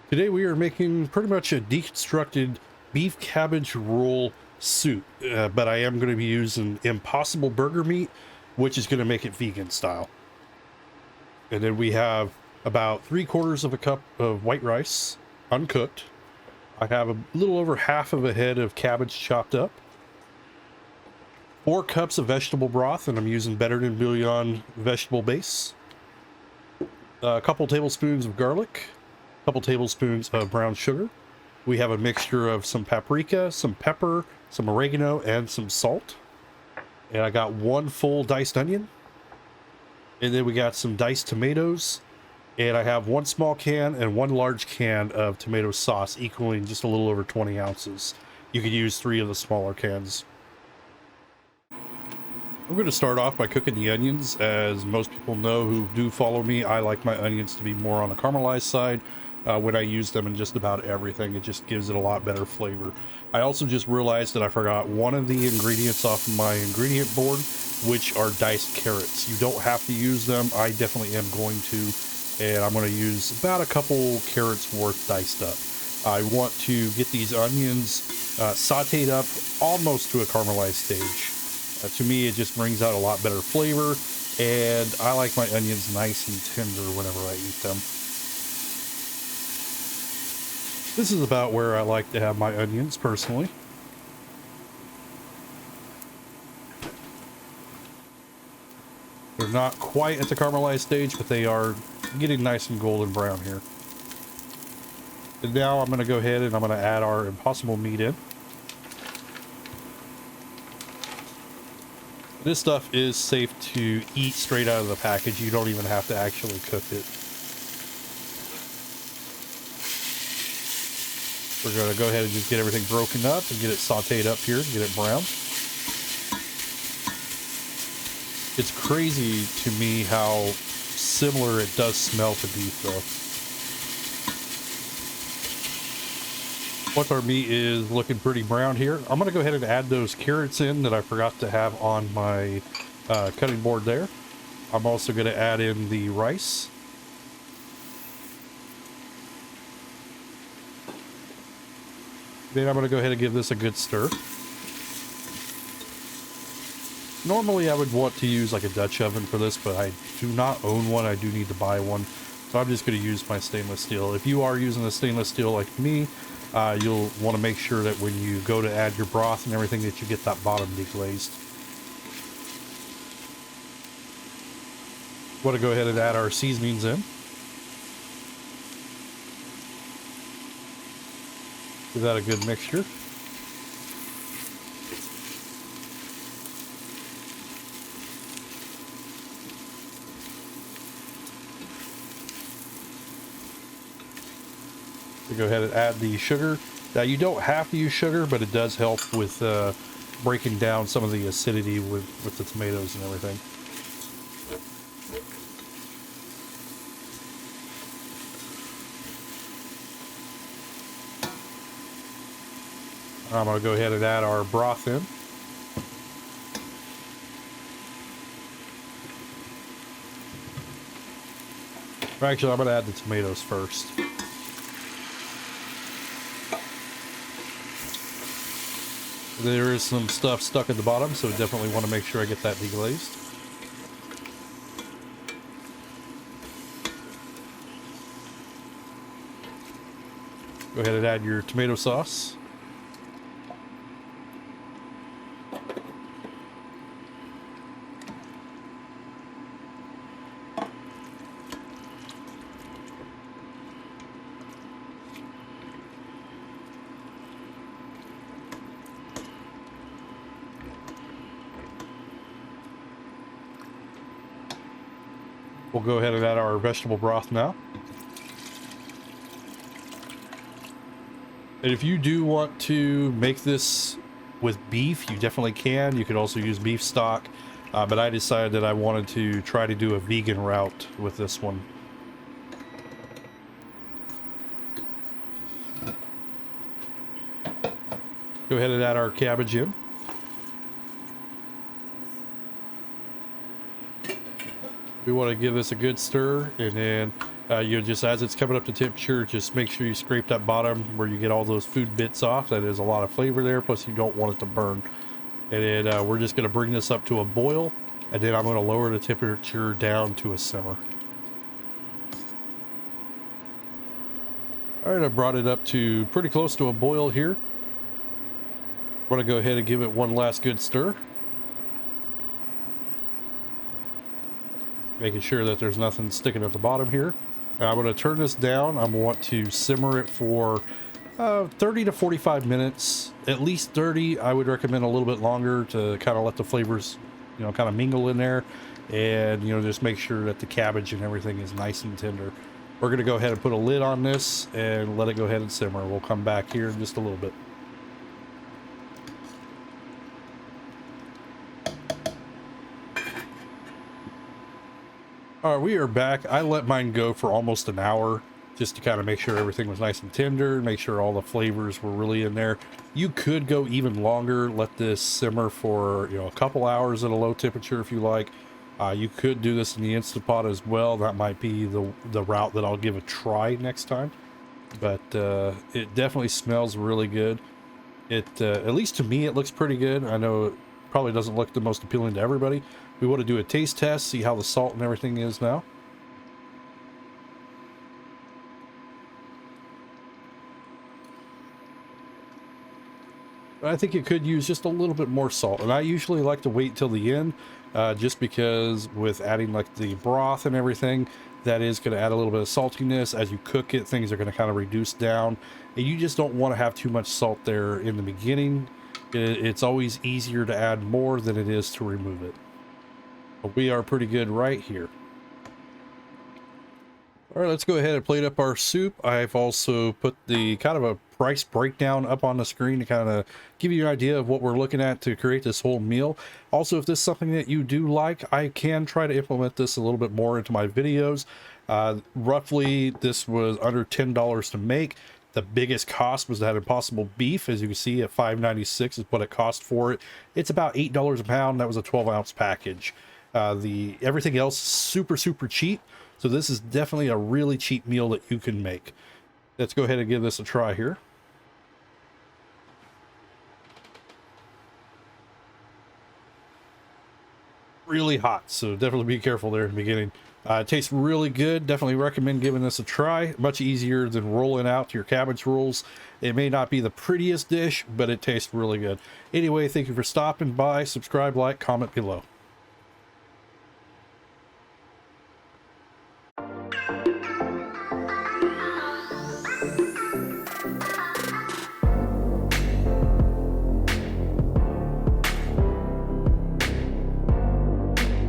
Today we are making pretty much a deconstructed beef cabbage roll soup, but I am going to be using Impossible burger meat, which is going to make it vegan style. And then we have about 3/4 of a cup of white rice, uncooked. I have a little over half of a head of cabbage chopped up. 4 cups of vegetable broth, and I'm using Better Than Bouillon vegetable base. A couple tablespoons of garlic. Couple tablespoons of brown sugar. We have a mixture of some paprika, some pepper, some oregano, and some salt. And I got 1 full diced onion. And then we got some diced tomatoes. And I have 1 small can and 1 large can of tomato sauce, equaling just a little over 20 ounces. You could use 3 of the smaller cans. I'm going to start off by cooking the onions. As most people know who do follow me, I like my onions to be more on the caramelized side. When I use them in just about everything, it just gives it a lot better flavor. I also just realized that I forgot one of the ingredients off of my ingredient board, which are diced carrots. You don't have to use them. I definitely am going to, and I'm going to use about a couple carrots worth diced up. I want to get these onions sauteed up almost to a caramelized stage. To me, it just brings out a lot better flavor, and I like my onions nice and tender whenever I eat them. This is about where I like to have my onions, personally. They're not quite at the caramelized stage, but they are getting nice and golden brown here. And now I'm going to go ahead and I'm going to add our Impossible meat in. This stuff is safe to eat straight out of the package. You don't even have to actually cook it. We're going to go ahead and just get everything broken up and get it sauteed up here, get it brown. It's crazy to me how similar it does smell to beef, though. Once our meat is looking pretty brown here, I'm going to go ahead and add those carrots in that I forgot to have on my cutting board there. I'm also going to add in the rice. Then I'm going to go ahead and give this a good stir. Normally I would want to use like a Dutch oven for this, but I do not own one. I do need to buy one. So I'm just going to use my stainless steel. If you are using a stainless steel like me, you'll want to make sure that when you go to add your broth and everything that you get that bottom deglazed. Want to go ahead and add our seasonings in. Give that a good mixture. So go ahead and add the sugar. Now you don't have to use sugar, but it does help with breaking down some of the acidity with the tomatoes and everything. I'm going to go ahead and add our broth in. Actually, I'm going to add the tomatoes first. There is some stuff stuck at the bottom, so definitely want to make sure I get that deglazed. Go ahead and add your tomato sauce. We'll go ahead and add our vegetable broth now. And if you do want to make this with beef, you definitely can. You could also use beef stock, but I decided that I wanted to try to do a vegan route with this one. Go ahead and add our cabbage in. We want to give this a good stir, and then You just, as it's coming up to temperature, just make sure you scrape that bottom where you get all those food bits off. That is a lot of flavor there, plus you don't want it to burn. And then we're just going to bring this up to a boil, and then I'm going to lower the temperature down to a simmer. All right, I brought it up to pretty close to a boil here. I'm going to go ahead and give it one last good stir, making sure that there's nothing sticking at the bottom here. Now I'm going to turn this down. I want to simmer it for 30 to 45 minutes, at least 30. I would recommend a little bit longer to kind of let the flavors, you know, kind of mingle in there, and, you know, just make sure that the cabbage and everything is nice and tender. We're going to go ahead and put a lid on this and let it go ahead and simmer. We'll come back here in just a little bit. All right, we are back. I let mine go for almost an hour just to kind of make sure everything was nice and tender, make sure all the flavors were really in there. You could go even longer, let this simmer for, you know, a couple hours at a low temperature if you like. You could do this in the Instant Pot as well. That might be the route that I'll give a try next time. But it definitely smells really good. It at least to me, it looks pretty good. I know it probably doesn't look the most appealing to everybody. We want to do a taste test, see how the salt and everything is now. I think you could use just a little bit more salt, and I usually like to wait till the end, just because with adding like the broth and everything, that is going to add a little bit of saltiness. As you cook it, things are going to kind of reduce down, and you just don't want to have too much salt there in the beginning. It's always easier to add more than it is to remove it. But we are pretty good right here. All right, let's go ahead and plate up our soup. I've also put the kind of a price breakdown up on the screen to kind of give you an idea of what we're looking at to create this whole meal. Also, if this is something that you do like, I can try to implement this a little bit more into my videos. Roughly, this was under $10 to make. The biggest cost was that Impossible Beef. As you can see, at $5.96 is what it cost for it. It's about $8 a pound. That was a 12-ounce package. Everything else super cheap. So this is definitely a really cheap meal that you can make. Let's go ahead and give this a try here. Really hot, so definitely be careful there in the beginning. It tastes really good. Definitely recommend giving this a try. Much easier than rolling out your cabbage rolls. It may not be the prettiest dish, but it tastes really good. Anyway, thank you for stopping by. Subscribe, like, comment below.